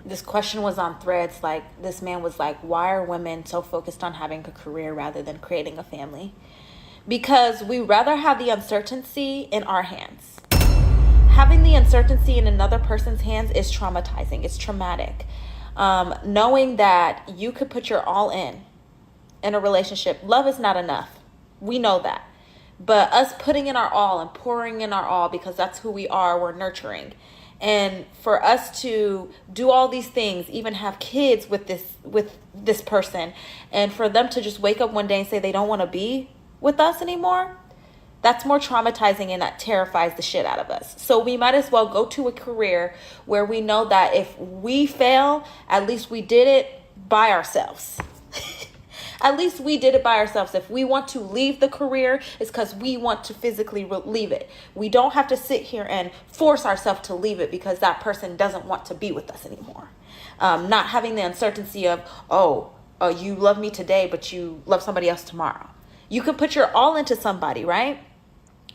This question was on threads. Like, this man was like, why are women so focused on having a career rather than creating a family? Because we rather have the uncertainty in our hands. Having the uncertainty in another person's hands is traumatizing, it's traumatic. Knowing that you could put your all in a relationship, love is not enough. We know that. But us putting in our all and pouring in our all, because that's who we are, we're nurturing. And for us to do all these things, even have kids with this person, and for them to just wake up one day and say they don't want to be with us anymore, that's more traumatizing and that terrifies the shit out of us. So we might as well go to a career where we know that if we fail, at least we did it by ourselves. At least we did it by ourselves. If we want to leave the career, it's because we want to physically leave it. We don't have to sit here and force ourselves to leave it because that person doesn't want to be with us anymore. Not having the uncertainty of, you love me today, but you love somebody else tomorrow. You can put your all into somebody, right?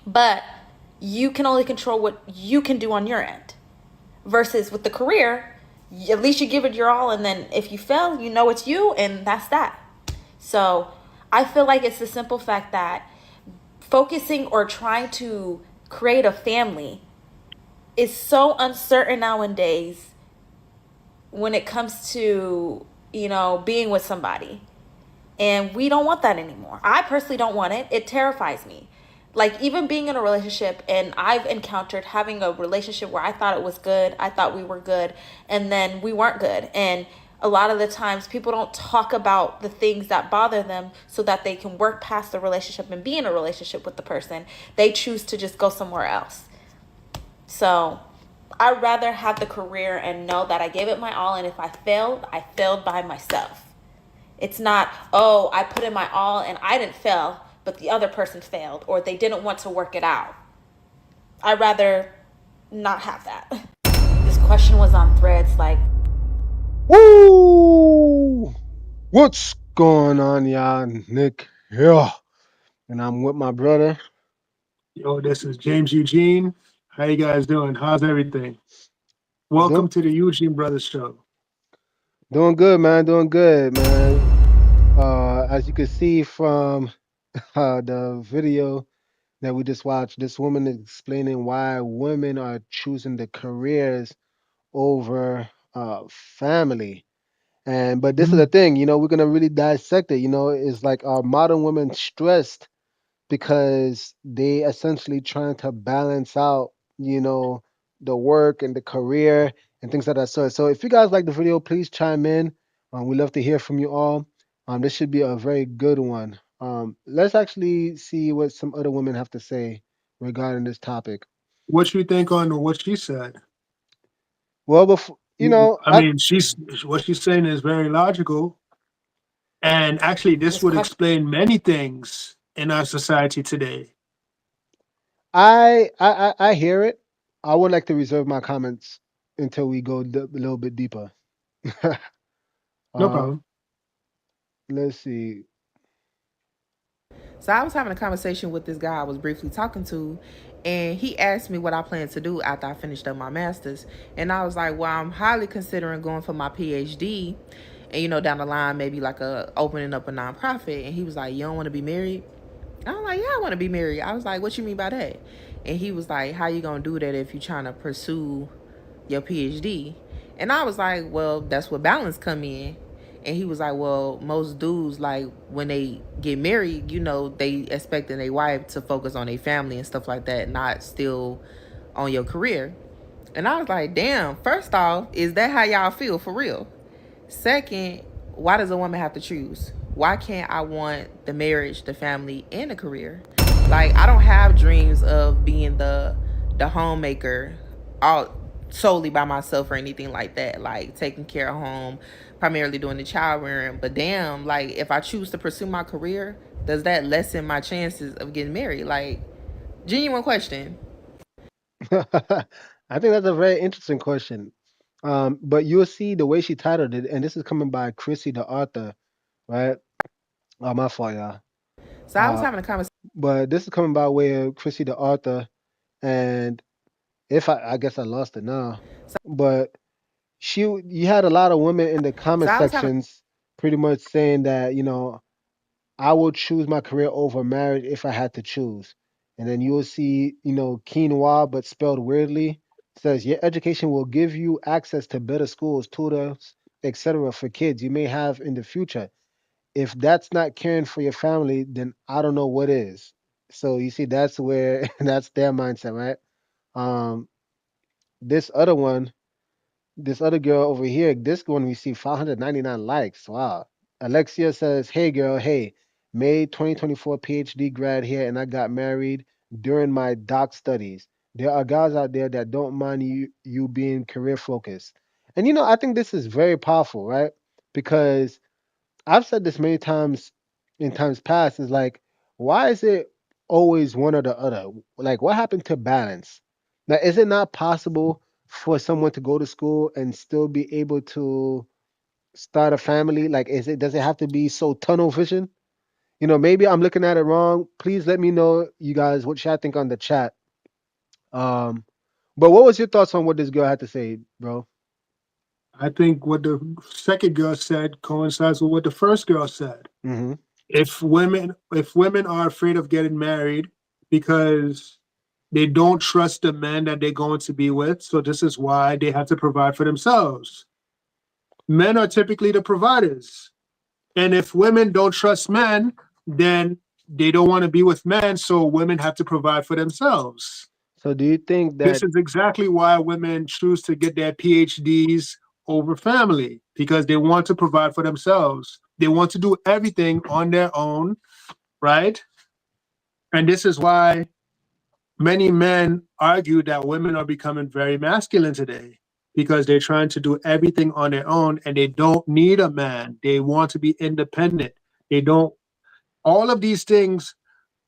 But you can only control what you can do on your end. Versus with the career, at least you give it your all, and then if you fail, you know it's you, and that's that. So I feel like it's the simple fact that focusing or trying to create a family is so uncertain nowadays when it comes to, being with somebody. And we don't want that anymore. I personally don't want it. It terrifies me. Like, even being in a relationship, and I've encountered having a relationship where I thought it was good, I thought we were good, and then we weren't good. And a lot of the times people don't talk about the things that bother them so that they can work past the relationship and be in a relationship with the person. They choose to just go somewhere else. So I'd rather have the career and know that I gave it my all, and if I failed by myself. It's not, I put in my all and I didn't fail, but the other person failed, or they didn't want to work it out. I'd rather not have that. This question was on threads, like, Woo! What's going on, y'all? Nick here, and I'm with my brother. Yo, this is James Eugene. How you guys doing? How's everything? Do- Welcome to the Eugene Brothers Show. Doing good, man. Doing good, man. As you can see from the video that we just watched, this woman is explaining why women are choosing the careers over family. But this is the Mhm. thing, we're gonna really dissect it. It's like our modern women stressed because they essentially trying to balance out, you know, the work and the career and things like that. So if you guys like the video, please chime in. We love to hear from you all. This should be a very good one. Let's actually see what some other women have to say regarding this topic. What you think on what she said? Well, before I mean, she's what she's saying is very logical, and actually, this this would question. explain many things in our society today. I hear it. I would like to reserve my comments until we go a little bit deeper. No uh, problem. let's see. So I was having a conversation with this guy I was briefly talking to, and he asked me what I plan to do after I finished up my master's. And I was like, well, I'm highly considering going for my PhD, and down the line maybe like opening up a nonprofit. And he was like, you don't want to be married? I'm like, yeah, I want to be married. I was like, what you mean by that? And he was like, how you gonna do that if you're trying to pursue your PhD? And I was like, well, that's where balance come in. And he was like, well, most dudes, like when they get married, they expecting their wife to focus on their family and stuff like that, not still on your career. And I was like, damn, first off, is that how y'all feel for real? Second, why does a woman have to choose? Why can't I want the marriage, the family, and the career? Like, I don't have dreams of being the homemaker all solely by myself or anything like that. Like taking care of home, primarily doing the child rearing. But damn, like if I choose to pursue my career, does that lessen my chances of getting married? Like, genuine question. I think that's a very interesting question. But you'll see the way she titled it, and this is coming by Chrissy the author, right? Oh, my fault, y'all. So I was Uh, having a conversation. but this is coming by way of Chrissy the author, and if I guess I lost it now, but you had a lot of women in the So comment I was having sections pretty much saying that, I would choose my career over marriage if I had to choose. And then you will see, quinoa, but spelled weirdly, says your education will give you access to better schools, tutors, etc. for kids you may have in the future. If that's not caring for your family, then I don't know what is. So you see, that's where that's their mindset, right? Um, this other one, this other girl over here, this one received 599 likes. Wow. Alexia says, "Hey girl, hey, May 2024 PhD grad here, and I got married during my doc studies. There are guys out there that don't mind you being career focused." And I think this is very powerful, right? Because I've said this many times in times past, is like, why is it always one or the other? Like, what happened to balance? Now, is it not possible for someone to go to school and still be able to start a family? Like, does it have to be so tunnel vision? Maybe I'm looking at it wrong. Please let me know, you guys, what y'all think on the chat. Um, but what was your thoughts on what this girl had to say, bro? I think what the second girl said coincides with what the first girl said. Mm-hmm. If women are afraid of getting married because they don't trust the men that they're going to be with, so this is why they have to provide for themselves. Men are typically the providers. And if women don't trust men, then they don't want to be with men, so women have to provide for themselves. So do you think This that is exactly why women choose to get their PhDs over family, because they want to provide for themselves. They want to do everything on their own, right? And this is why many men argue that women are becoming very masculine today, because they're trying to do everything on their own and they don't need a man. They want to be independent. They don't, all of these things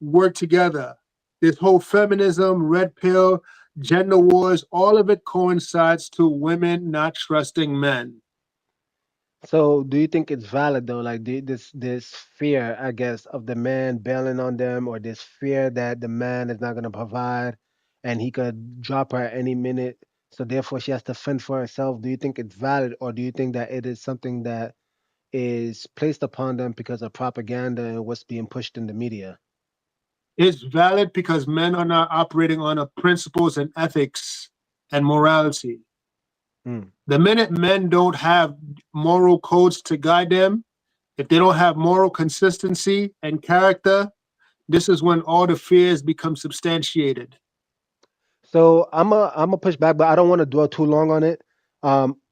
work together. This whole feminism, red pill, gender wars, all of it coincides to women not trusting men. So, do you think it's valid though? Like this fear, I guess, of the man bailing on them, or this fear that the man is not going to provide, and he could drop her at any minute. So therefore, she has to fend for herself. Do you think it's valid, or do you think that it is something that is placed upon them because of propaganda and what's being pushed in the media? It's valid because men are not operating on a principles and ethics and morality. Mm. The minute men don't have moral codes to guide them, if they don't have moral consistency and character, this is when all the fears become substantiated. So I'm a push back, but I don't want to dwell too long on it.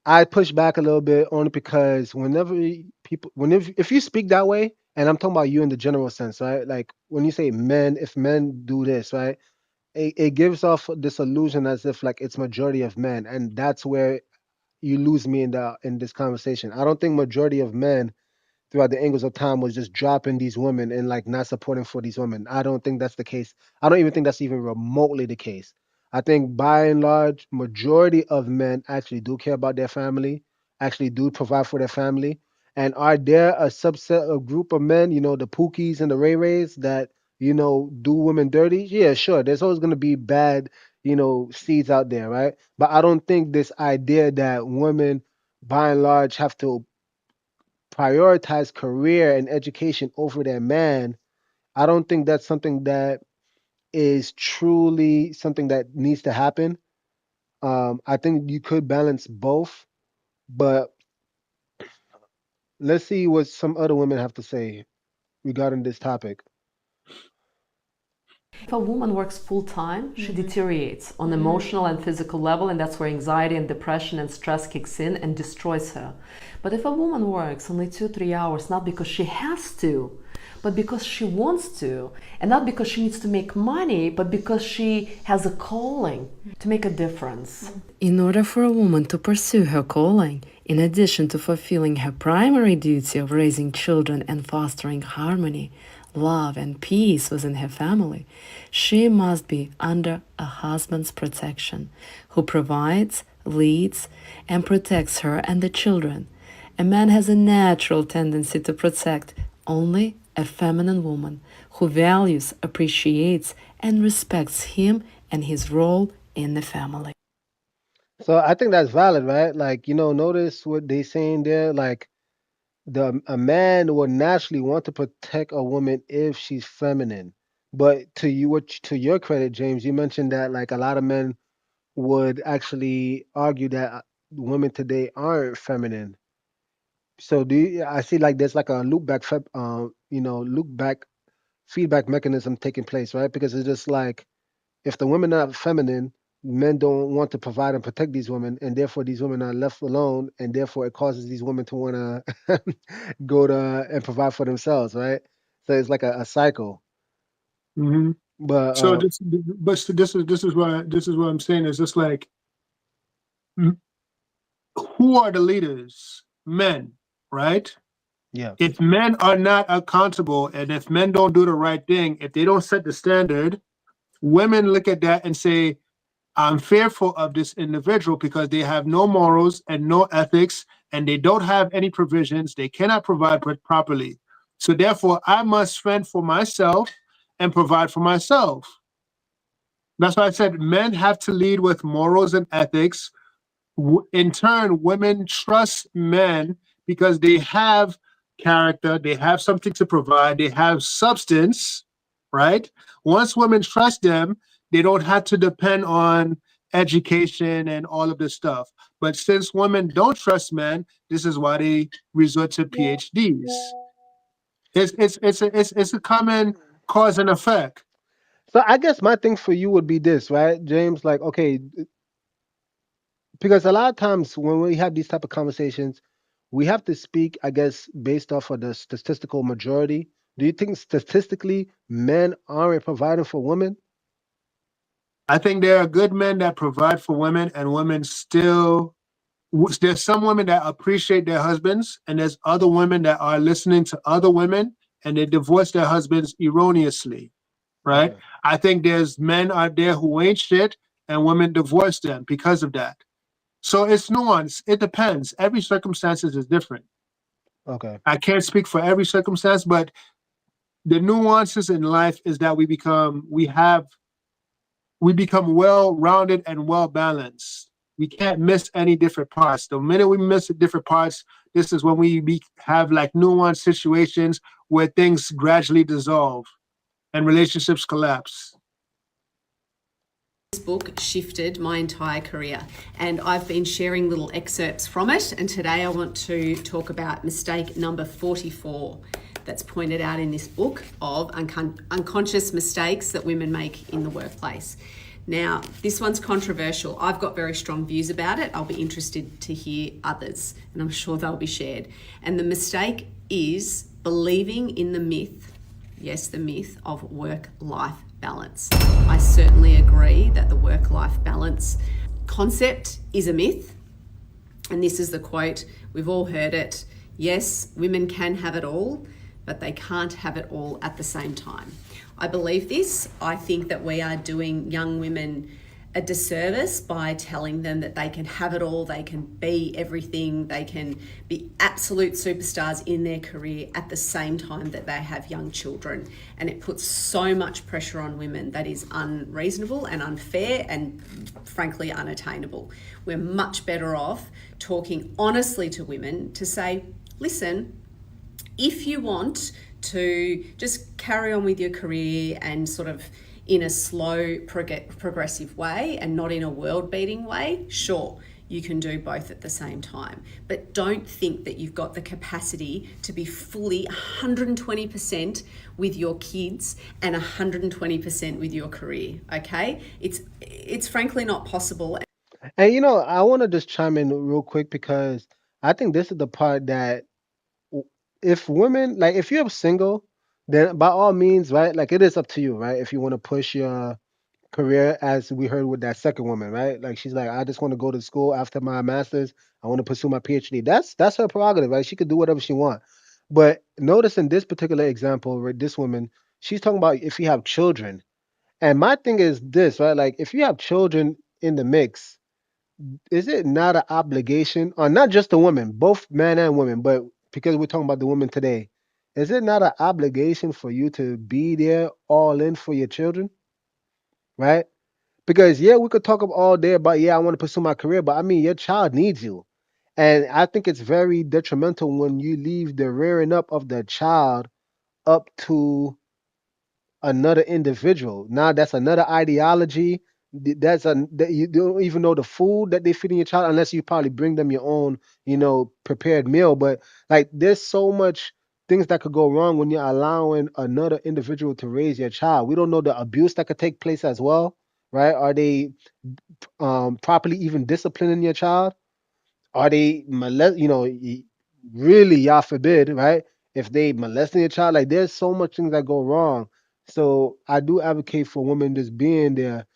I push back a little bit only because whenever if you speak that way, and I'm talking about you in the general sense, right? Like when you say men, if men do this, right? It gives off this illusion as if like it's majority of men, and that's where you lose me in this conversation. I don't think majority of men throughout the angles of time was just dropping these women and like not supporting for these women. I don't think that's the case. I don't even think that's even remotely the case. I think by and large, majority of men actually do care about their family, actually do provide for their family. And are there a subset, a group of men, the Pookies and the Ray Rays that, do women dirty? Yeah, sure. There's always going to be bad, seeds out there, right? But I don't think this idea that women by and large have to prioritize career and education over their man, I don't think that's something that is truly something that needs to happen. I think you could balance both, but let's see what some other women have to say regarding this topic. If a woman works full time, she deteriorates on emotional and physical level, and that's where anxiety and depression and stress kicks in and destroys her. But if a woman works only 2-3 hours, not because she has to, but because she wants to, and not because she needs to make money, but because she has a calling to make a difference. In order for a woman to pursue her calling, in addition to fulfilling her primary duty of raising children and fostering harmony, love, and peace within her family, she must be under a husband's protection, who provides, leads, and protects her and the children. A man has a natural tendency to protect only a feminine woman who values, appreciates, and respects him and his role in the family. So I think that's valid, right? Like, notice what they saying there. Like, a man would naturally want to protect a woman if she's feminine. But to your credit, James, you mentioned that like a lot of men would actually argue that women today aren't feminine. So I see like there's like a loop back feedback mechanism taking place, right? Because it's just like if the women are feminine, men don't want to provide and protect these women, and therefore these women are left alone, and therefore it causes these women to want to go to and provide for themselves, right? So it's like a cycle. Hmm. But So this is what I'm saying is just like, mm, who are the leaders? Men, right? yeah, If men are not accountable and if men don't do the right thing, if they don't set the standard, women look at that and say, I'm fearful of this individual because they have no morals and no ethics and they don't have any provisions. They cannot provide properly. So therefore, I must fend for myself and provide for myself. That's why I said men have to lead with morals and ethics. In turn, women trust men because they have character, they have something to provide, they have substance, right? Once women trust them, they don't have to depend on education and all of this stuff. But since women don't trust men, this is why they resort to PhDs. It's a common cause and effect. so I guess my thing for you would be this, right, James? Like, okay, because a lot of times when we have these type of conversations, we have to speak, I guess, based off of the statistical majority. Do you think statistically men aren't providing for women? I think there are good men that provide for women, and women still. There's some women that appreciate their husbands, and there's other women that are listening to other women, and they divorce their husbands erroneously. Right? Okay. I think there's men out there who ain't shit, and women divorce them because of that. So it's nuanced. It depends. Every circumstance is different. Okay. I can't speak for every circumstance, but the nuances in life is that we become well rounded and well balanced. We can't miss any different parts. The minute we miss the different parts, this is when have like nuanced situations where things gradually dissolve and relationships collapse. This book shifted my entire career, and I've been sharing little excerpts from it. And today I want to talk about mistake number 44 that's pointed out in this book of unconscious mistakes that women make in the workplace. Now, this one's controversial. I've got very strong views about it. I'll be interested to hear others, and I'm sure they'll be shared. And the mistake is believing in the myth, yes, the myth of work-life balance. I certainly agree that the work-life balance concept is a myth. And this is the quote, we've all heard it. Yes, women can have it all, but they can't have it all at the same time. I believe this. I think that we are doing young women a disservice by telling them that they can have it all, they can be everything, they can be absolute superstars in their career at the same time that they have young children. And it puts so much pressure on women that is unreasonable and unfair and frankly unattainable. We're much better off talking honestly to women to say, listen, if you want to just carry on with your career and sort of in a slow, progressive way and not in a world-beating way, sure, you can do both at the same time. But don't think that you've got the capacity to be fully 120% with your kids and 120% with your career, okay? It's frankly not possible. And I want to just chime in real quick because I think this is the part that if women, like if you're single, then by all means, right? Like it is up to you, right? If you want to push your career, as we heard with that second woman, right? Like she's like, I just want to go to school after my master's. I want to pursue my PhD. That's her prerogative, right? She could do whatever she wants. But notice in this particular example, with this woman, she's talking about if you have children. And my thing is this, right? Like if you have children in the mix, is it not an obligation, or not just the women, both men and women, but because we're talking about the women today, is it not an obligation for you to be there all in for your children, right? Because yeah, we could talk all day about yeah, I want to pursue my career, but I mean your child needs you. And I think it's very detrimental when you leave the rearing up of the child up to another individual. Now that's another ideology. You don't even know the food that they feeding your child unless you probably bring them your own, prepared meal. But like there's so much things that could go wrong when you're allowing another individual to raise your child. We don't know the abuse that could take place as well, right? Are they properly even disciplining your child? Are they really, y'all forbid, right? If they molesting your child, like there's so much things that go wrong. So I do advocate for women just being there.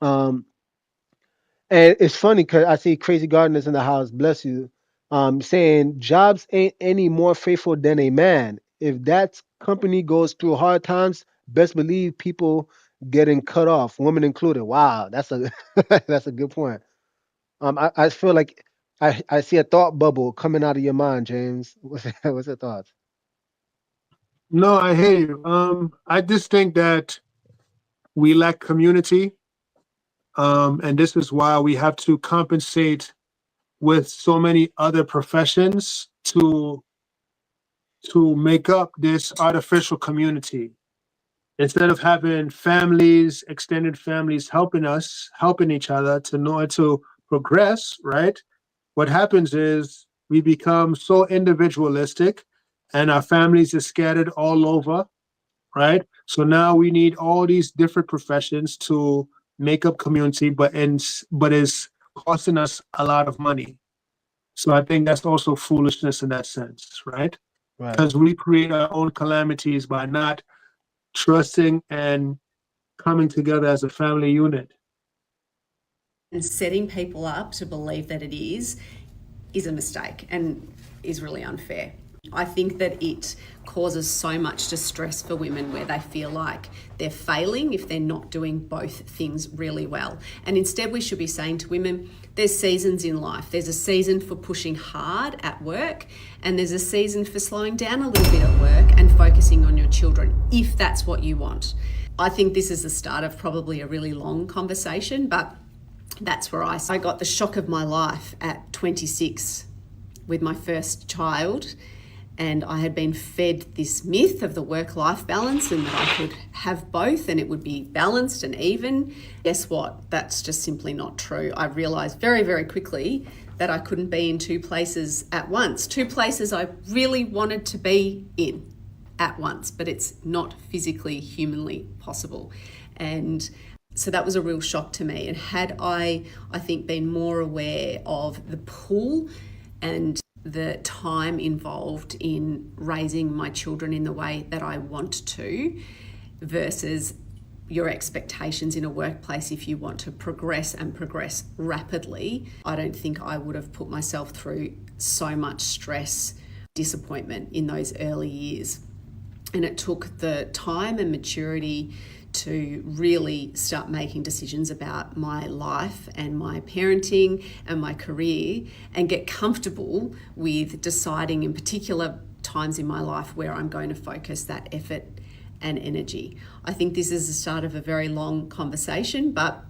Um, and it's funny because I see crazy gardeners in the house, bless you, saying jobs ain't any more faithful than a man. If that company goes through hard times, best believe people getting cut off, women included. Wow, that's a that's a good point. I feel like I see a thought bubble coming out of your mind, James. What's your thoughts? No, I hear you. I just think that we lack community, and this is why we have to compensate with so many other professions to make up this artificial community. Instead of having families, extended families helping us, helping each other to know to progress, right? What happens is we become so individualistic and our families are scattered all over, right? So now we need all these different professions to make up community, but is costing us a lot of money. So I think that's also foolishness in that sense, right? Right. Because we create our own calamities by not trusting and coming together as a family unit. And setting people up to believe that it is a mistake and is really unfair. I think that it causes so much distress for women where they feel like they're failing if they're not doing both things really well. And instead, we should be saying to women, there's seasons in life. There's a season for pushing hard at work, and there's a season for slowing down a little bit at work and focusing on your children, if that's what you want. I think this is the start of probably a really long conversation, but that's where I got the shock of my life at 26 with my first child. And I had been fed this myth of the work-life balance and that I could have both and it would be balanced and even. Guess what? That's just simply not true. I realised very, very quickly that I couldn't be in two places at once. Two places I really wanted to be in at once, but it's not physically, humanly possible. And so that was a real shock to me. And had I think, been more aware of the pull and the time involved in raising my children in the way that I want to versus your expectations in a workplace if you want to progress and progress rapidly, I don't think I would have put myself through so much stress, disappointment in those early years. And it took the time and maturity to really start making decisions about my life and my parenting and my career and get comfortable with deciding in particular times in my life where I'm going to focus that effort and energy. I think this is the start of a very long conversation, but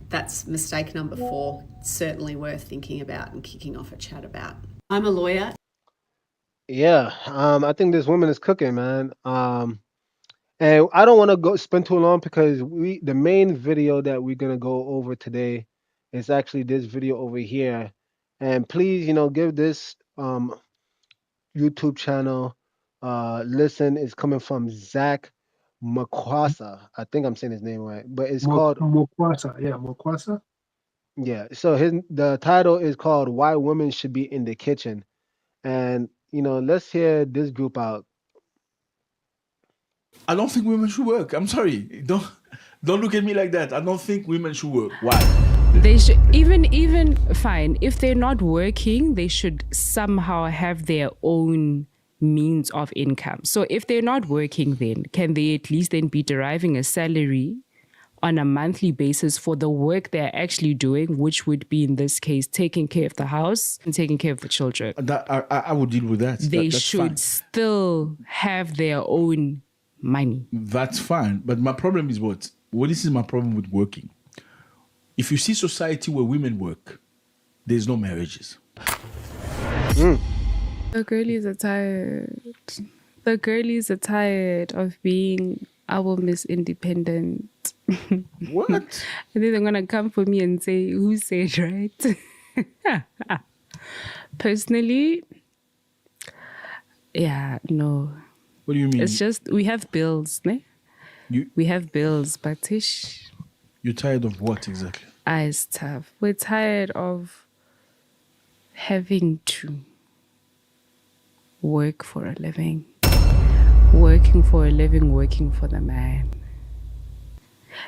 that's mistake number 4. It's certainly worth thinking about and kicking off a chat about. I'm a lawyer. Yeah. I think this woman is cooking, man. And I don't want to go spend too long because the main video that we're gonna go over today is actually this video over here. And please, give this YouTube channel listen. It's coming from Zach Makwasa. I think I'm saying his name right, but it's called Mokwasa, yeah, Mokwasa. yeah. So the title is called "Why Women Should Be in the Kitchen," and let's hear this group out. I don't think women should work. I'm sorry. Don't look at me like that. I don't think women should work. Why? They should even fine if they're not working, they should somehow have their own means of income. So if they're not working, then can they at least then be deriving a salary on a monthly basis for the work they're actually doing, which would be in this case taking care of the house and taking care of the children. I would deal with that. They That's should fine. still have their own money. That's fine. But my problem is what? This is my problem with working. If you see society where women work, there's no marriages. The girlies are tired. The girlies are tired of being our Miss Independent. What? And then they're gonna come for me and say, "Who said right?" Personally, yeah, no. What do you mean? It's just we have bills, ne? We have bills, but ish, You're tired of what exactly? it's tough. We're tired of having to work for a living, working for a living, working for the man.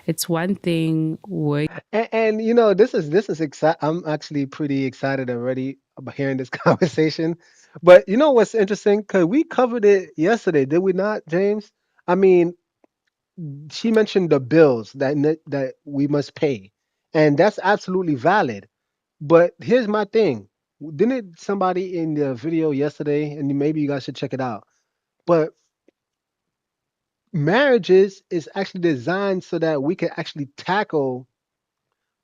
It's one thing working. And this is exciting. I'm actually pretty excited already about hearing this conversation. But you know what's interesting? Because we covered it yesterday, did we not, James? I mean, she mentioned the bills that we must pay, and that's absolutely valid. But here's my thing. Didn't somebody in the video yesterday, and maybe you guys should check it out, but marriages is actually designed so that we can actually tackle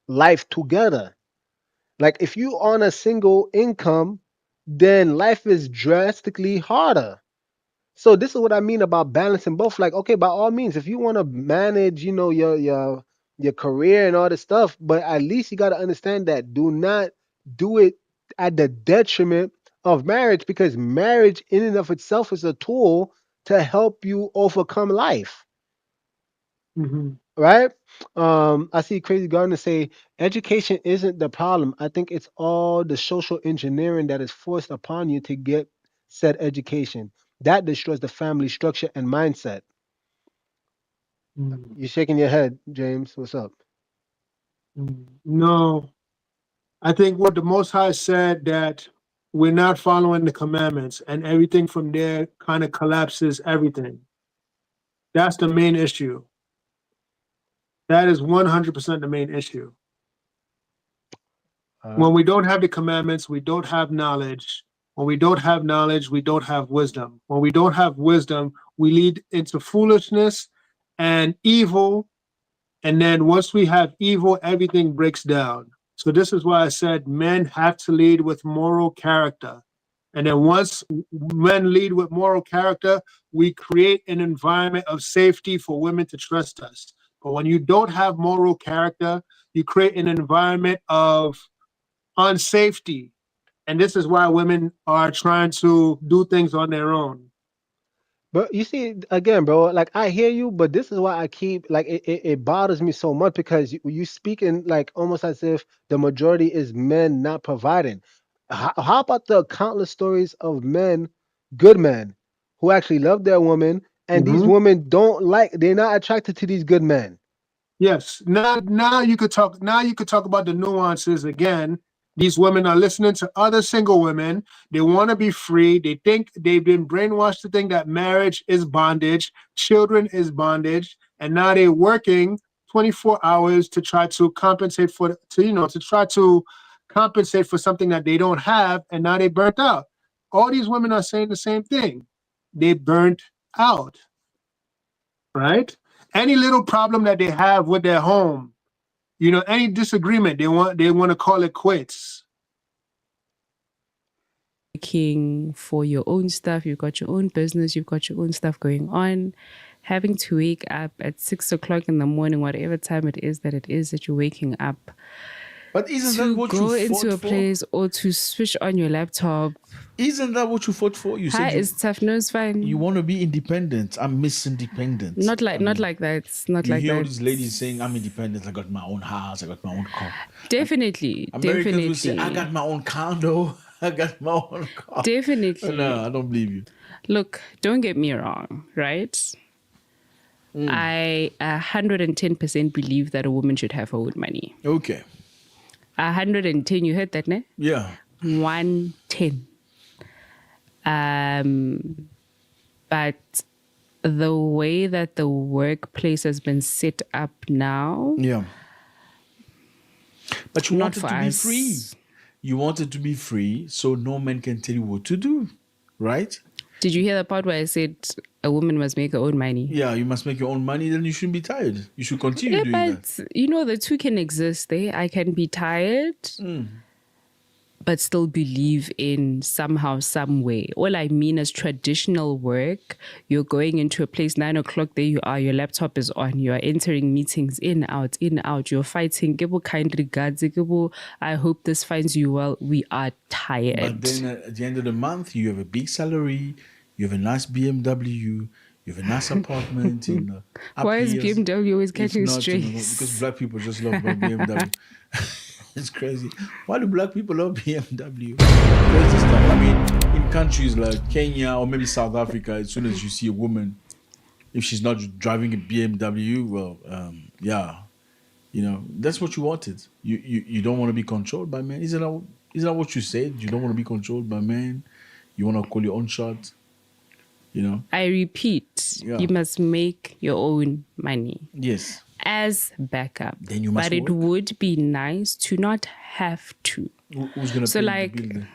life together. Like if you on a single income, then life is drastically harder. So this is what I mean about balancing both. Like, okay, by all means, if you want to manage, your career and all this stuff, but at least you got to understand that do not do it at the detriment of marriage, because marriage in and of itself is a tool to help you overcome life. Hmm. Right? I see Crazy Gardener say education isn't the problem. I think it's all the social engineering that is forced upon you to get said education. That destroys the family structure and mindset. You're shaking your head, James. What's up? No, I think what the Most High said that we're not following the commandments, and everything from there kind of collapses everything. That's the main issue. That is 100% the main issue. Uh, When we don't have the commandments, we don't have knowledge. When we don't have knowledge, we don't have wisdom. When we don't have wisdom, we lead into foolishness and evil. And then once we have evil, everything breaks down. So this is why I said men have to lead with moral character. And then once men lead with moral character, we create an environment of safety for women to trust us. But when you don't have moral character, you create an environment of unsafety. And this is why women are trying to do things on their own. But you see, again, bro, like I hear you, but this is why I keep like it bothers me so much, because you speaking like almost as if the majority is men not providing. How about the countless stories of men, good men, who actually love their women, and these Mhm. women they're not attracted to these good men. Yes. Now you could talk. Now you could talk about the nuances again. These women are listening to other single women. They want to be free. They think they've been brainwashed to think that marriage is bondage, children is bondage, and now they're working 24 hours to try to compensate to try to compensate for something that they don't have, and now they burnt out. All these women are saying the same thing. They burnt out, right? Any little problem that they have with their home, any disagreement, they want to call it quits. Working for your own stuff, you've got your own business, you've got your own stuff going on, having to wake up at 6 o'clock in the morning, whatever time it is that you're waking up, But isn't that to what go you fought into a for? place or to switch on your laptop. Isn't that what you fought for? You Hi, said it's tough. No, it's fine. you want to be independent. I'm Miss Independent. Not like I mean, that. Not you like hear all that. these ladies saying, I'm independent. I got my own house. I got my own car. Definitely. Americans will say, I got my own condo. I got my own car. Definitely. No, I don't believe you. Look, don't get me wrong, right? I 110% believe that a woman should have her own money. Okay. 110, you heard that, ne? Yeah. 110. But the way that the workplace has been set up now, Yeah. But you not wanted for to be us. free. You wanted to be free so no man can tell you what to do, right? Did you hear the part where I said a woman must make her own money? Yeah, you must make your own money, then you shouldn't be tired. You should continue Yeah, doing but that. the two can exist there. I can be tired, but still believe in somehow, some way. All I mean is traditional work. You're going into a place, 9 o'clock, there you are, your laptop is on, you are entering meetings, in, out, you're fighting. Give kind regards. I hope this finds you well. We are tired. But then at the end of the month, you have a big salary, you have a nice BMW, you have a nice apartment in Why is BMW always catching strays? Because black people just love BMW. It's crazy. Why do black people love BMW? Crazy stuff. I mean, in countries like Kenya or maybe South Africa, as soon as you see a woman, if she's not driving a BMW, well, yeah, that's what you wanted. You don't want to be controlled by men. Isn't that what you said? You don't want to be controlled by men. You want to call your own shot. I repeat, you must make your own money. Yes. As backup. Then you must But it would be nice to not have to. Who's gonna pay the bill then?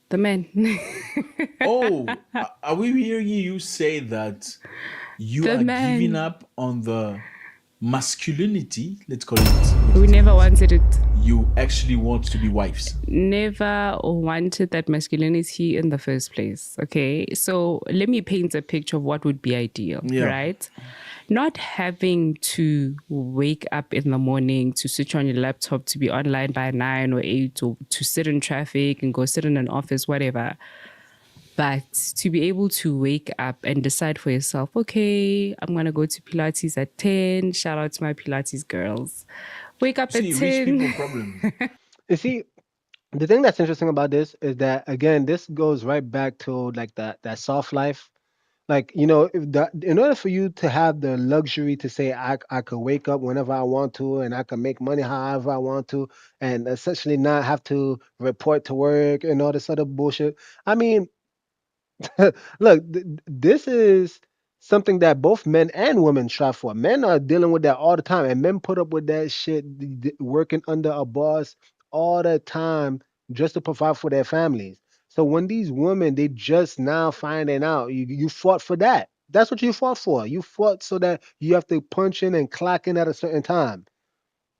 The men. Oh, are we hearing you say that you are giving up on the masculinity? Let's call it. We never wanted it. You actually want to be wives. Never wanted that masculinity in the first place. Okay, so let me paint a picture of what would be ideal, right? Not having to wake up in the morning, to switch on your laptop, to be online by 9 or 8, or to sit in traffic and go sit in an office, whatever. But to be able to wake up and decide for yourself, okay, I'm going to go to Pilates at 10. Shout out to my Pilates girls. Wake up at 10. Rich people problems. You see, the thing that's interesting about this is that, again, this goes right back to like that soft life. Like, in order for you to have the luxury to say I could wake up whenever I want to and I can make money however I want to and essentially not have to report to work and all this other bullshit. I mean, look, this is something that both men and women strive for. Men are dealing with that all the time, and men put up with that shit, working under a boss all the time just to provide for their families. So when these women, they just now finding out, you fought for that. That's what you fought for. You fought so that you have to punch in and clock in at a certain time.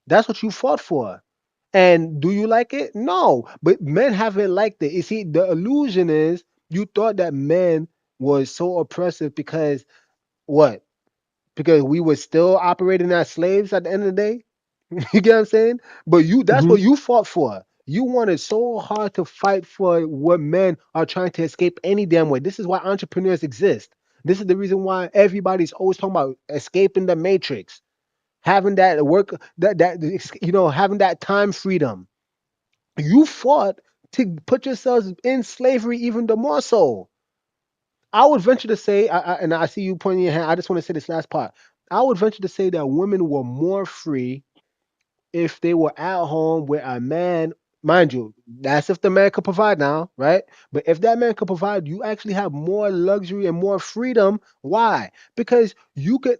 That's what you fought for. And do you like it? No. But men haven't liked it. You see, the illusion is you thought that men was so oppressive because what? Because we were still operating as slaves at the end of the day? You get what I'm saying? But that's what you fought for. You wanted so hard to fight for what men are trying to escape any damn way. This is why entrepreneurs exist. This is the reason why everybody's always talking about escaping the matrix, having that work, having that time freedom. You fought to put yourselves in slavery even the more so. I would venture to say, and I see you pointing your hand. I just want to say this last part. I would venture to say that women were more free if they were at home with a man. Mind you, that's if the man could provide now, right? But if that man could provide, you actually have more luxury and more freedom. Why? Because you could,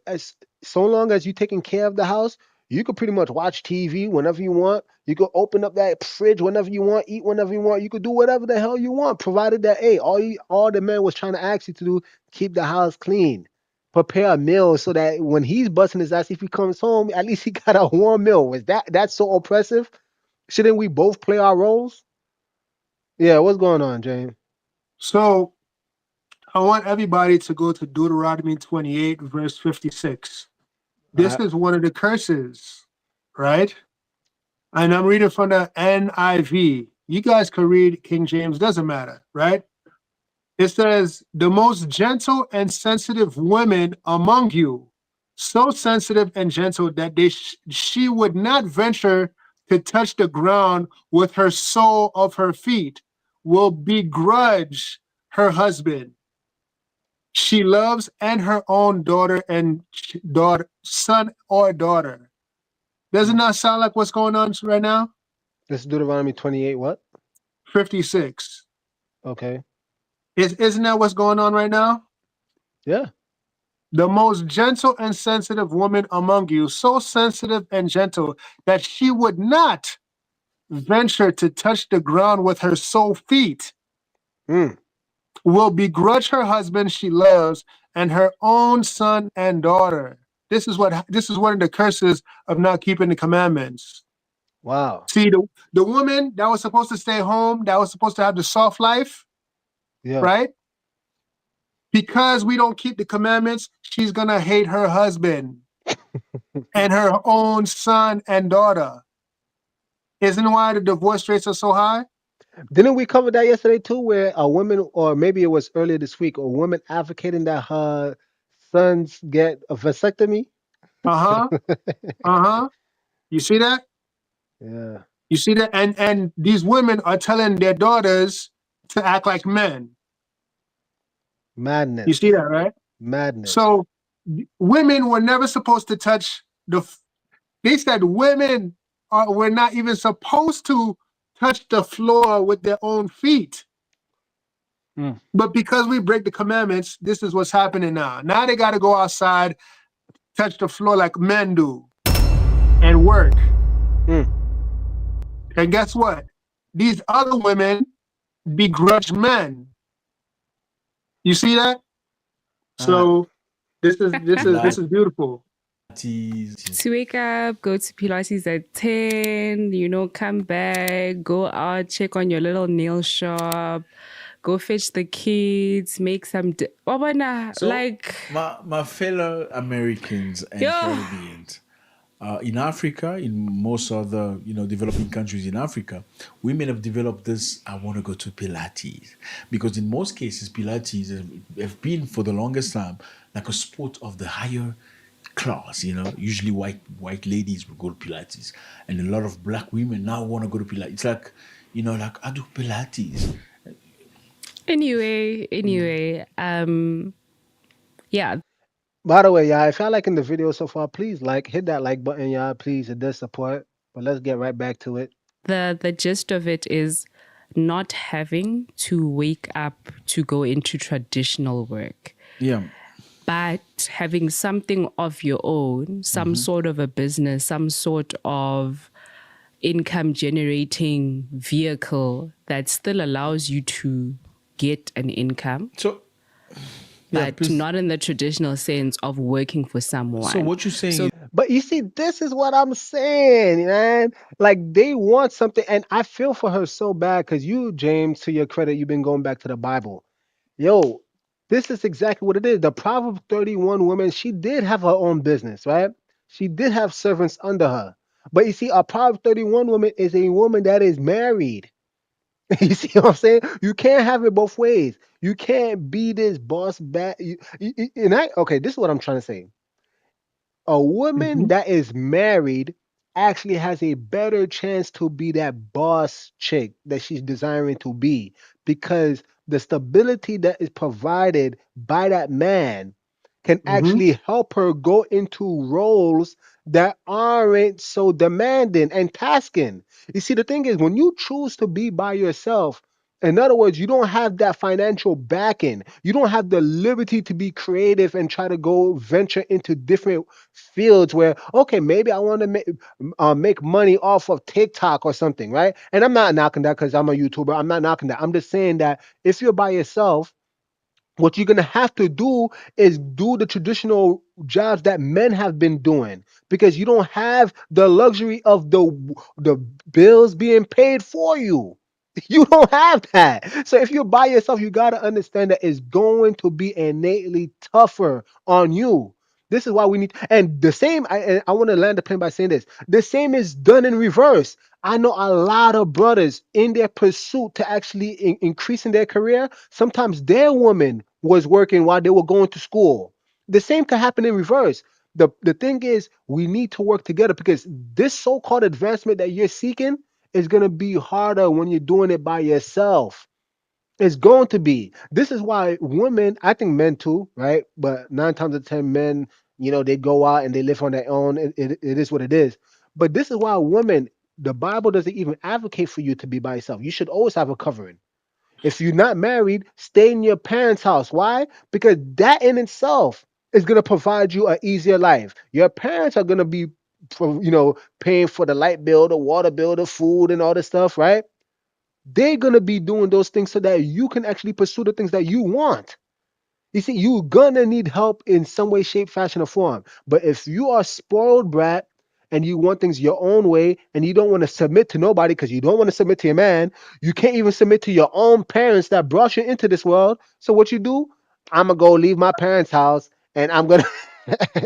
so long as you're taking care of the house, you could pretty much watch TV whenever you want. You could open up that fridge whenever you want, eat whenever you want. You could do whatever the hell you want, provided that, hey, all the man was trying to ask you to do, keep the house clean, prepare a meal so that when he's busting his ass, if he comes home, at least he got a warm meal. Was that's so oppressive? Shouldn't we both play our roles? Yeah, what's going on, James? So I want everybody to go to Deuteronomy 28, verse 56. This is one of the curses, right? And I'm reading from the NIV. You guys can read King James, doesn't matter, right? It says, the most gentle and sensitive women among you, so sensitive and gentle that she would not venture to touch the ground with her sole of her feet, will begrudge her husband. She loves and her own daughter and son or daughter. Doesn't that sound like what's going on right now? This is Deuteronomy 28, what? 56. Okay. Isn't that what's going on right now? Yeah. The most gentle and sensitive woman among you, so sensitive and gentle that she would not venture to touch the ground with her sole feet. will begrudge her husband she loves and her own son and daughter. This is one of the curses of not keeping the commandments. Wow. See, the woman that was supposed to stay home, that was supposed to have the soft life, Yeah. right? Because we don't keep the commandments, she's gonna hate her husband and her own son and daughter. Isn't why the divorce rates are so high? Didn't we cover that yesterday too, where a woman, or maybe it was earlier this week, a woman advocating that her sons get a vasectomy? Uh-huh. Uh-huh. You see that? Yeah. You see that? And these women are telling their daughters to act like men. You see Madness. that, right? Madness. So women were never supposed to touch they said women were not even supposed to touch the floor with their own feet. Mm. But because we break the commandments, this is what's happening now. Now they got to go outside, touch the floor like men do, and work. Mm. And guess what? These other women begrudge men. You see that? Uh, So this is beautiful. To wake up, go to Pilates at 10, come back, go out, check on your little nail shop, go fetch the kids, make some. So Like, my fellow Americans and yeah. Caribbeans, in Africa, in most other developing countries in Africa, women have developed this. I want to go to Pilates because in most cases, Pilates have been for the longest time like a sport of the higher class. Usually white ladies will go to Pilates, and a lot of black women now want to go to Pilates. It's like like I do Pilates. Anyway, yeah, by the way, y'all, if y'all liking the video so far, please hit that like button, y'all. Please, it does support. But let's get right back to it. the gist of it is not having to wake up to go into traditional work, Yeah. but having something of your own, some sort of a business, some sort of income generating vehicle that still allows you to get an income, So yeah, but please. not in the traditional sense of working for someone. So what you're saying is But you see, this is what I'm saying, man. Like they want something, and I feel for her so bad because you, James, to your credit, you've been going back to the Bible. Yo, this is exactly what it is. The Proverb 31 woman, she did have her own business, right? She did have servants under her. But you see, a Proverb 31 woman is a woman that is married. You see what I'm saying? You can't have it both ways. You can't be this boss bad. Okay, this is what I'm trying to say. A woman Mhm. that is married actually has a better chance to be that boss chick that she's desiring to be because the stability that is provided by that man can Mhm. actually help her go into roles that aren't so demanding and tasking. You see, the thing is, when you choose to be by yourself, in other words, you don't have that financial backing. You don't have the liberty to be creative and try to go venture into different fields where, okay, maybe I want to make money off of TikTok or something, right? And I'm not knocking that because I'm a YouTuber. I'm not knocking that. I'm just saying that if you're by yourself, what you're gonna have to do is do the traditional jobs that men have been doing because you don't have the luxury of the bills being paid for you. You don't have that. So if you're by yourself, you gotta understand that it's going to be innately tougher on you. This is why we need, and the same. I want to land the plane by saying this. The same is done in reverse. I know a lot of brothers in their pursuit to actually increase in their career. Sometimes their woman was working while they were going to school. The same can happen in reverse. The thing is, we need to work together because this so-called advancement that you're seeking is gonna be harder when you're doing it by yourself. It's going to be. This is why women, I think men too, right? But 9 times out of 10 men, they go out and they live on their own. It is what it is. But this is why women, the Bible doesn't even advocate for you to be by yourself. You should always have a covering. If you're not married, stay in your parents' house. Why? Because that in itself is going to provide you an easier life. Your parents are going to be, paying for the light bill, the water bill, the food, and all this stuff, right? they're gonna be doing those things so that you can actually pursue the things that you want. You see, you're gonna need help in some way, shape, fashion, or form. But if you are spoiled brat and you want things your own way and you don't want to submit to nobody because you don't want to submit to your man, you can't even submit to your own parents that brought you into this world. So what you do? I'm gonna go leave my parents' house and I'm gonna.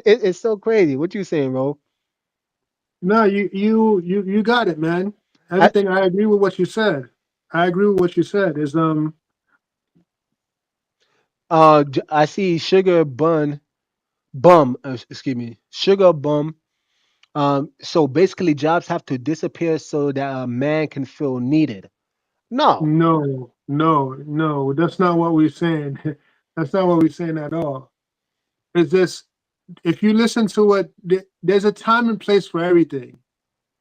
It's so crazy. What you saying, bro? No, you got it, man. I Everything, I agree with what you said. I agree with what you said. Is I see sugar bum. Excuse me, sugar bum. So basically, jobs have to disappear so that a man can feel needed. No, no, no, no. That's not what we're saying. That's not what we're saying at all. It's this. If you listen to what, there's a time and place for everything.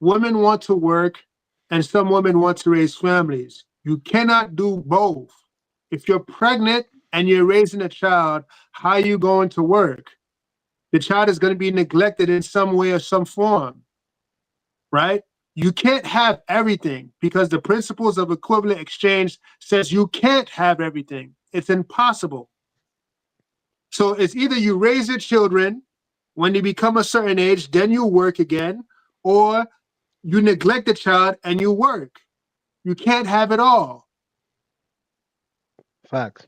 Women want to work, and some women want to raise families. You cannot do both. If you're pregnant and you're raising a child, how are you going to work? The child is going to be neglected in some way or some form, right? You can't have everything because the principles of equivalent exchange says you can't have everything. It's impossible. So it's either you raise your children when they become a certain age, then you work again, or you neglect the child and you work. You can't have it all. facts.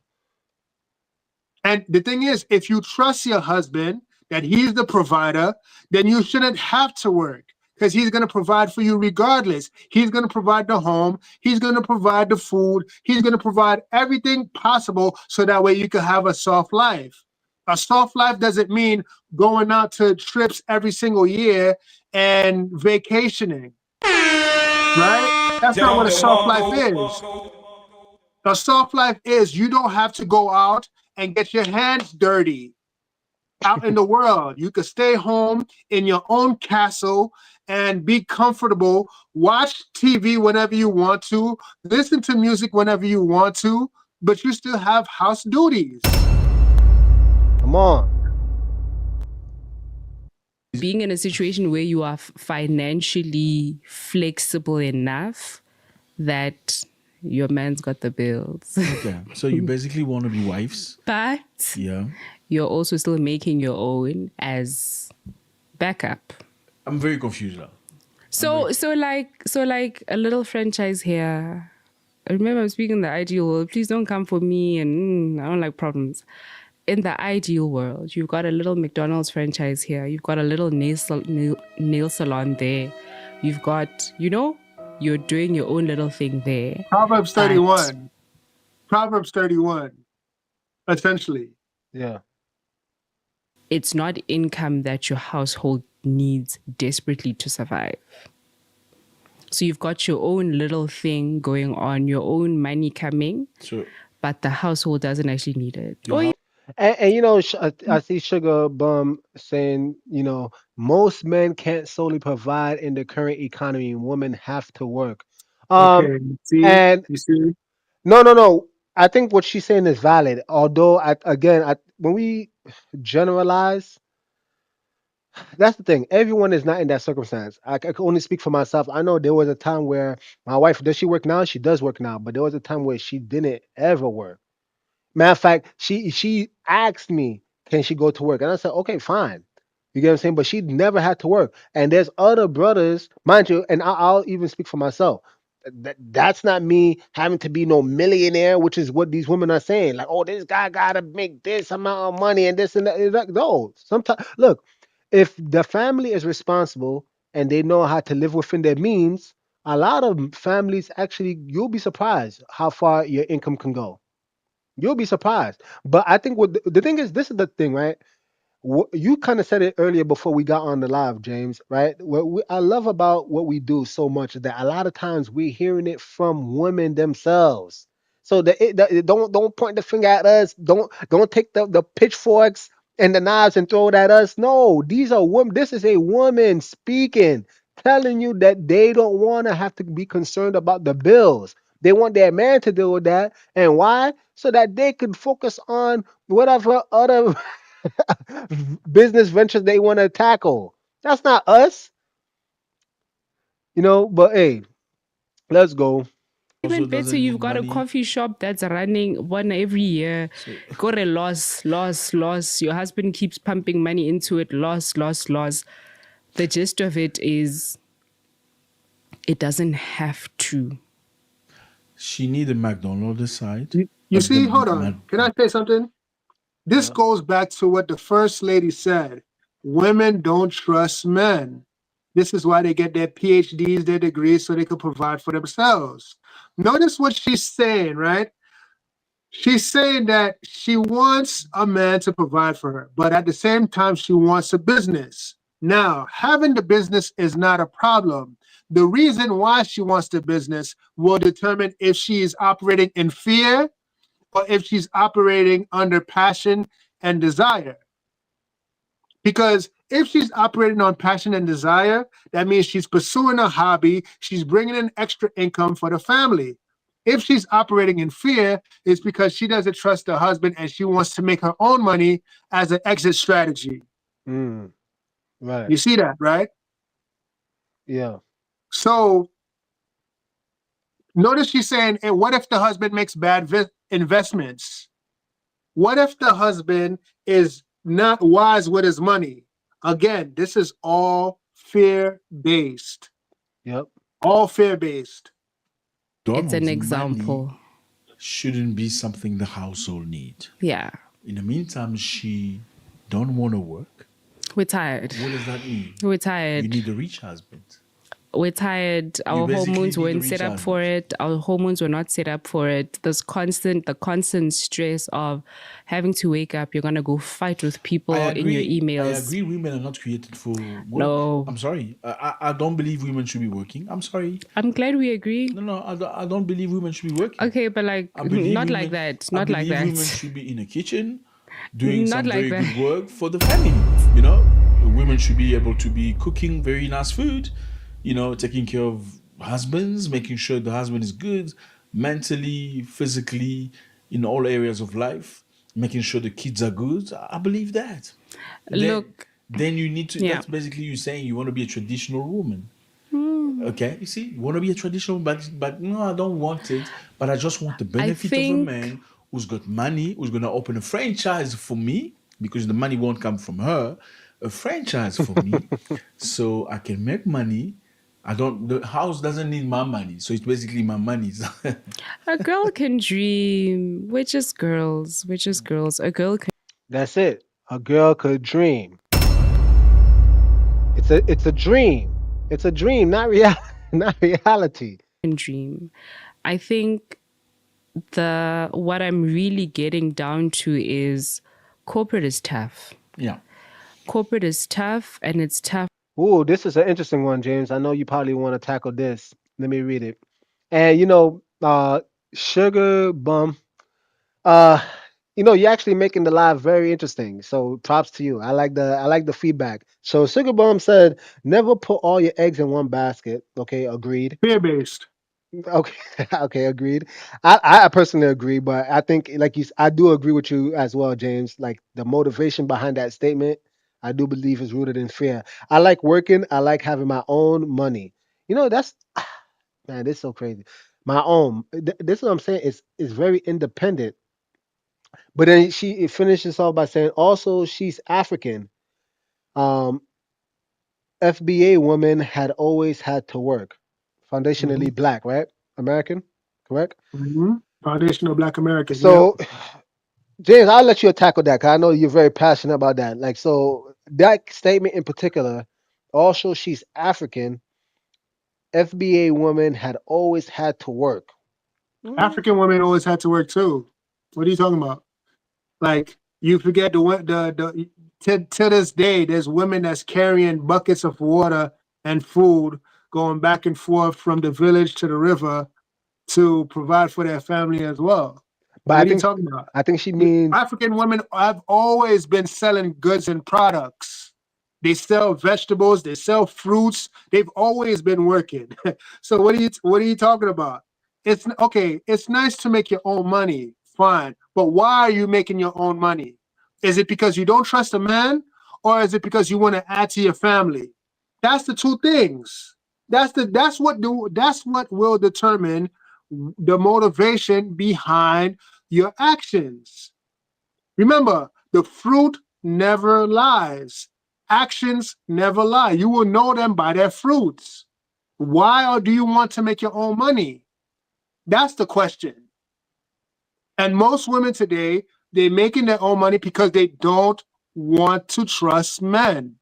And the thing is, if you trust your husband that he's the provider, then you shouldn't have to work because he's going to provide for you regardless. He's going to provide the home, he's going to provide the food, he's going to provide everything possible so that way you can have a soft life. A soft life doesn't mean going out to trips every single year and vacationing, right? That's not what a soft life is. A soft life is you don't have to go out and get your hands dirty out in the world. You could stay home in your own castle and be comfortable, watch TV whenever you want to, listen to music whenever you want to, but you still have house duties. Come on. Being in a situation where you are financially flexible enough that your man's got the bills. Okay, so you basically want to be wives. But Yeah. you're also still making your own as backup. I'm very confused now. So like a little franchise here. I remember I'm speaking the ideal world. Please don't come for me, and I don't like problems. In the ideal world, you've got a little McDonald's franchise here. You've got a little nail salon there. You've got, you're doing your own little thing there. Proverbs But 31. Proverbs 31, essentially. Yeah. it's not income that your household needs desperately to survive. So you've got your own little thing going on, your own money coming, So but the household doesn't actually need it. your house, And you know, I see Sugar Bum saying, most men can't solely provide in the current economy. Women have to work. Um, Okay, see, and you see, no, no, no. I think what she's saying is valid. Although, when we generalize, that's the thing. Everyone is not in that circumstance. I can only speak for myself. I know there was a time where my wife, does she work now? She does work now, but there was a time where she didn't ever work. Matter of fact, she asked me, can she go to work? And I said, okay, fine. You get what I'm saying? But she never had to work. And there's other brothers, mind you, and I'll even speak for myself. That's not me having to be no millionaire, which is what these women are saying. Like, oh, this guy gotta make this amount of money and this and that. No, sometimes look, if the family is responsible and they know how to live within their means, a lot of families actually, you'll be surprised how far your income can go. You'll be surprised. But I think what the thing is, this is the thing, right? You kind of said it earlier before we got on the live, James, right? I love about what we do so much is that a lot of times we're hearing it from women themselves. So don't point the finger at us. Don't take the pitchforks and the knives and throw it at us. No, these are women. This is a woman speaking, telling you that they don't want to have to be concerned about the bills. They want their man to deal with that. And why? So that they could focus on whatever other business ventures they want to tackle. That's not us, But hey, let's go. Even better, doesn't you've need got money. a coffee shop that's running one every year. Got a loss. Your husband keeps pumping money into it. Loss. The gist of it is it doesn't have to. She need a McDonald's aside. You see, hold on. Can I say something? This Yeah. goes back to what the first lady said. Women don't trust men. This is why they get their PhDs, their degrees, so they can provide for themselves. Notice what she's saying, right? She's saying that she wants a man to provide for her, but at the same time, she wants a business. Now, having the business is not a problem. The reason why she wants the business will determine if she is operating in fear or if she's operating under passion and desire. Because if she's operating on passion and desire, that means she's pursuing a hobby, she's bringing in extra income for the family. If she's operating in fear, it's because she doesn't trust her husband and she wants to make her own money as an exit strategy. Right. You see that, right? Yeah. So notice she's saying, hey, what if the husband makes bad investments? What if the husband is not wise with his money? Again, this is all fear-based. Yep. All fear-based. It's an Donald's example. money shouldn't be something the household need. Yeah. In the meantime, she don't want to work. We're tired. What does that mean? We're You tired. need a rich husband. We're tired. Our basically hormones need a weren't rich set up husband. for it. Our hormones were not set up for it. The constant stress of having to wake up. You're gonna go fight with people in your emails. I agree. Women are not created for work. No. I'm sorry. I don't believe women should be working. I'm sorry. I'm glad we agree. No. I don't believe women should be working. Okay, but like I believe not women, like that. I Not like believe that. women should be in the kitchen doing Not some like very that. good work for the family. You know, women should be able to be cooking very nice food. You know, taking care of husbands, making sure the husband is good mentally, physically, in all areas of life, making sure the kids are good. I believe that. Look. Then you need to. Yeah. That's basically you saying you want to be a traditional woman. Hmm. Okay, you see, you want to be a traditional, but no, I don't want it. But I just want the benefit of a think- man who's got money, who's gonna open a franchise for me because the money won't come from her. A franchise for me, so I can make money. I don't. The house doesn't need my money, so it's basically my money. A girl can dream. We're just girls. A girl can That's it. A girl could dream. It's a dream. It's a dream, not not reality. dream. I think what I'm really getting down to is corporate is tough. Yeah. Corporate is tough, and it's tough. Ooh, this is an interesting one, James. I know you probably want to tackle this. Let me read it. And you know, Sugar Bum, uh, you know, you're actually making the live very interesting. So props to you. I like the feedback. So Sugar Bum said, never put all your eggs in one basket. Okay, agreed. Fear-based. Okay, okay, agreed. I personally agree, but I think like I do agree with you as well, James. Like the motivation behind that statement, I do believe is rooted in fear. I like working. I like having my own money. You know, that's man, this is so crazy. My own. This is what I'm saying. It's very independent. But then she finishes off by saying also she's African. Um, FBA woman had always had to work. Foundationally black, right? American, correct? Foundational Black American. Yep. So, James, I'll let you tackle that because I know you're very passionate about that. Like, so that statement in particular, also she's African. FBA woman had always had to work. African women always had to work too. What are you talking about? Like you forget to this day, there's women that's carrying buckets of water and food going back and forth from the village to the river to provide for their family as well. But What are you talking about? I think she means African women have always been selling goods and products. They sell vegetables, they sell fruits. They've always been working. So what are you talking about? It's okay. It's nice to make your own money, fine. But why are you making your own money? Is it because you don't trust a man, or is it because you want to add to your family? That's the two things. That's what will determine the motivation behind your actions. Remember, the fruit never lies. Actions never lie. You will know them by their fruits. Why, or do you want to make your own money? That's the question. And most women today, they're making their own money because they don't want to trust men.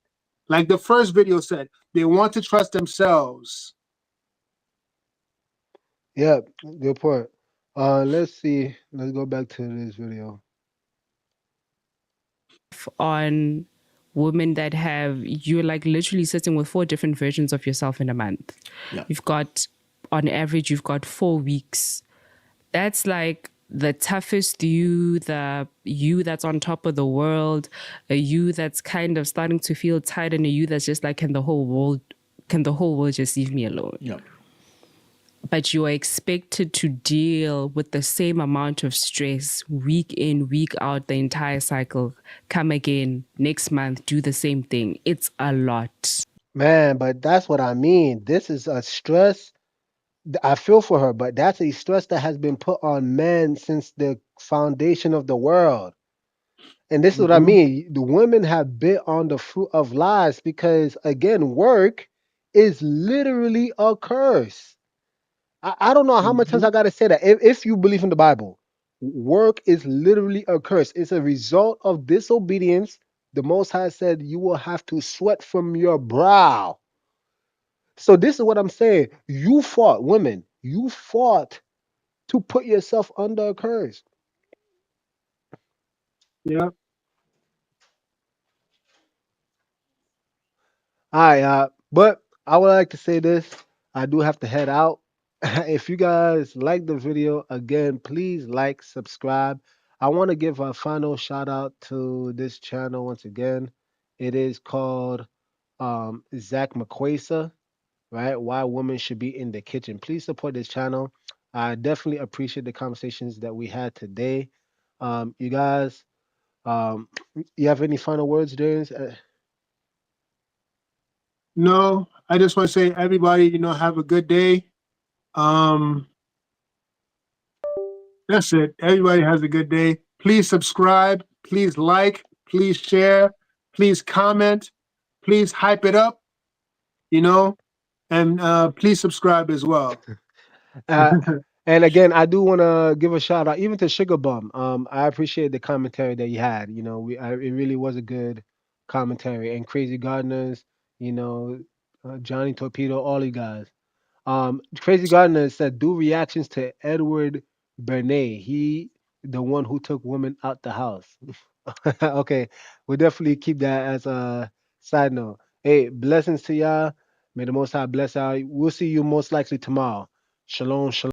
Like the first video said, they want to trust themselves. Yeah, good point. Let's see. Let's go back to this video. On women that have, you're like literally sitting with 4 different versions of yourself in a month. Yeah. You've got, on average, you've got 4 weeks. That's like the toughest you, the you that's on top of the world, a you that's kind of starting to feel tired, and a you that's just like, can the whole world just leave me alone? Yeah. But you are expected to deal with the same amount of stress week in, week out, the entire cycle. Come again next month, do the same thing. It's a lot. Man, but that's what I mean. This is a stress. I feel for her, but that's a stress that has been put on men since the foundation of the world. And this is what I Mhm. mean. The women have bit on the fruit of lies because, again, work is literally a curse. I don't know how much times Mhm. I got to say that. If you believe in the Bible, work is literally a curse. It's a result of disobedience. The Most High said you will have to sweat from your brow. So this is what I'm saying. You fought, women. You fought to put yourself under a curse. Yeah. All right, but I would like to say this. I do have to head out. If you guys like the video, again, please like, subscribe. I want to give a final shout out to this channel once again. It is called Zach McQuesa, right? Why women should be in the kitchen. Please support this channel. I definitely appreciate the conversations that we had today. You guys, um, you have any final words, James? No, I just want to say, everybody, have a good day. Um, that's it. Everybody has a good day. Please subscribe. Please like. Please share. Please comment. Please hype it up. And please subscribe as well. Uh, and again, I do want to give a shout out even to Sugar Bum. I appreciate the commentary that you had. It really was a good commentary. And Crazy Gardeners, Johnny Torpedo, all you guys. Crazy Gardener said, do reactions to Edward Bernays. He, the one who took women out the house. Okay, we'll definitely keep that as a side note. Hey, blessings to y'all. May the Most High bless y'all. We'll see you most likely tomorrow. Shalom, shalom.